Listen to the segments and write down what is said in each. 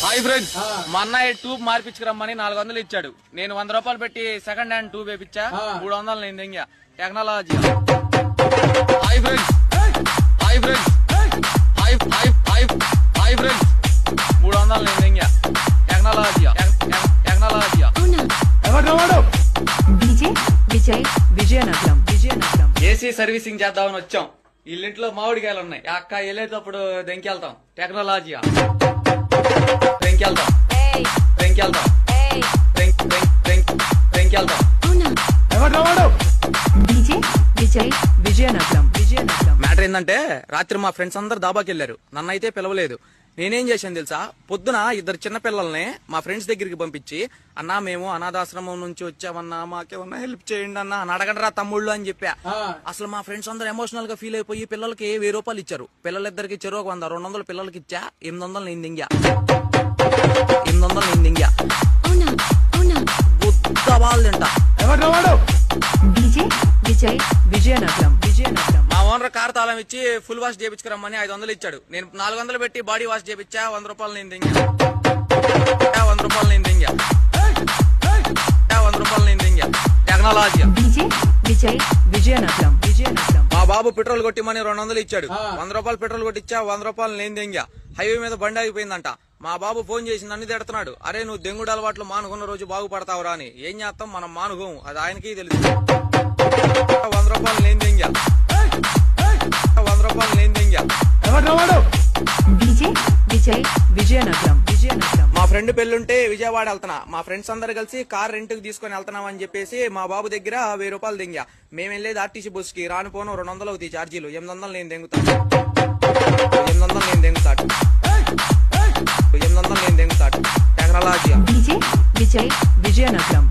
Hi friends, మా అన్నయ్య tube మార్పించుకురమ్మని 400 ఇచ్చాడు. నేను 100 రూపాయలు పెట్టి సెకండ్ హ్యాండ్ ట్యూబ్ వేపించా. 300 నేను దెంగా. Technology. Hi friends, hi friends, hi hi hi hi friends, 300 నేను దెంగా. Technology technology. Vizianagaram AC servicing చేద్దామని వచ్చాం. ఇల్లింట్లో మామిడికాయలు ఉన్నాయి. అక్క వెళ్ళేటప్పుడు దెంకెళ్తాం. టెక్నాలజీ దెంకెళ్తాం దెంకెళ్తాం దెంకెళ్తాం. విజయనగరం మ్యాటర్ ఏంటంటే, రాత్రి మా ఫ్రెండ్స్ అందరు దాబాకి వెళ్లారు. నన్నైతే పిలవలేదు. నేనేం చేశాను తెలుసా? పొద్దున 2 చిన్న పిల్లల్ని మా ఫ్రెండ్స్ దగ్గరికి పంపించి, అన్నా మేము అనాథాశ్రమం నుంచి వచ్చామన్నా, మాకేమన్నా హెల్ప్ చేయండి అన్నా అని అడగండి రా తమ్ముళ్ళు అని చెప్పా. అసలు మా ఫ్రెండ్స్ అందరు ఎమోషనల్ గా ఫీల్ అయిపోయి పిల్లలకి 1000 రూపాయలు ఇచ్చారు. పిల్లలిద్దరికి ఇచ్చారు. 100 200 పిల్లలకి ఇచ్చా. 800 నేను దింగా. 800 నేను దింగా. గుత్త వాళ్ళు తింటా. విజయనగరం మా ఓనర్ కార్ తాళం ఇచ్చి ఫుల్ వాష్ చేయించుకురమ్మని 500 ఇచ్చాడు. నేను 400 పెట్టి బాడీ వాష్ చేయించా. 100 రూపాయలు నేను దింగా. 100 రూపాయలు నేను దింగా. 100 రూపాయలు నేను దింగా. టెక్నాలజీ. విజయనగరం మా బాబు పెట్రోల్ కొట్టిమని 200 ఇచ్చాడు. 100 రూపాయలు పెట్రోల్ కొట్టిచ్చా. 100 రూపాయలు నేను దెంగా. హైవే మీద బండి ఆగిపోయిందంట. మా బాబు ఫోన్ చేసి నన్ను తిడుతున్నాడు. అరే నువ్వు దెంగుడు అలవాట్లు మానుకున్న రోజు బాగుపడతావురా అని. ఏం చేస్తాం, మనం మానుకోం, అది ఆయనకి తెలుసు. 100 రూపాయలు నేను దెంగా. 100 రూపాయలు నేను దెంగా. విజయనగరం మా ఫ్రెండ్ పెళ్లుంటే విజయవాడ వెళ్తున్నా. మా ఫ్రెండ్స్ అందరు కలిసి కార్ రెంట్ కి తీసుకుని వెళ్తున్నాం అని చెప్పేసి మా బాబు దగ్గర 1000 రూపాయలు దెంగా. మేము వెళ్ళేది ఆర్టీసీ బస్ కి. రాను పోను 200 అవుతాయి ఛార్జీలు. 800 నేను దెంగుతాను. 800 నేను దెంగుతాడు. 800 నేను దెంగుతాడు. టెక్నాలజీ. విజయనగరం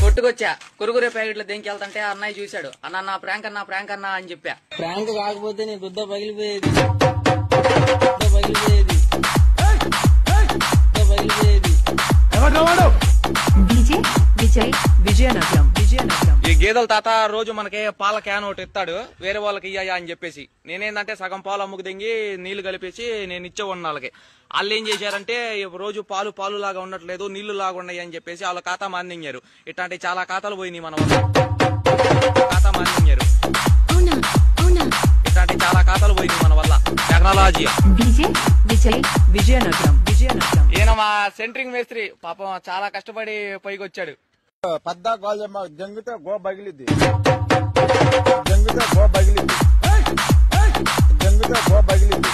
కొట్టుకొచ్చా. కురుగురే ప్యాకెట్లు దెంకి వెళ్తుంటే అన్నయ్య చూశాడు. అన్న నా ప్రాంక్ అన్నా అని చెప్పా. ప్రాంక్ కాకపోతే నీ గుద్ద పగిలిపోయేది. విజయనగరం ఈ గేదెల తాత రోజు మనకి పాల క్యాన్ ఒకటి ఇస్తాడు. వేరే వాళ్ళకి ఇయ్యా అని చెప్పేసి నేనేందంటే సగం పాలు అమ్ముకు దింగి నీళ్లు కలిపేసి నేను ఇచ్చేవాడిని వాళ్ళకి. వాళ్ళు ఏం చేశారంటే, రోజు పాలు లాగా ఉండట్లేదు, నీళ్లు లాగా ఉన్నాయి అని చెప్పేసి వాళ్ళ ఖాతా మాందింగారు. ఇట్లాంటి చాలా ఖాతాలు పోయినాయి మన వల్ల. ఖాతా మాందింగారు. ఇట్లాంటి చాలా ఖాతాలు పోయినాయి మన వల్ల. టెక్నాలజీ. విజయనగరం ఈయన మా సెంట్రింగ్ మేస్త్రి. పాపం చాలా కష్టపడి పైకి వచ్చాడు. పద్దా గోల్జమ్మ జంగితే గో బగిలిద్ది. జంగితే గో బగిలిద్ది.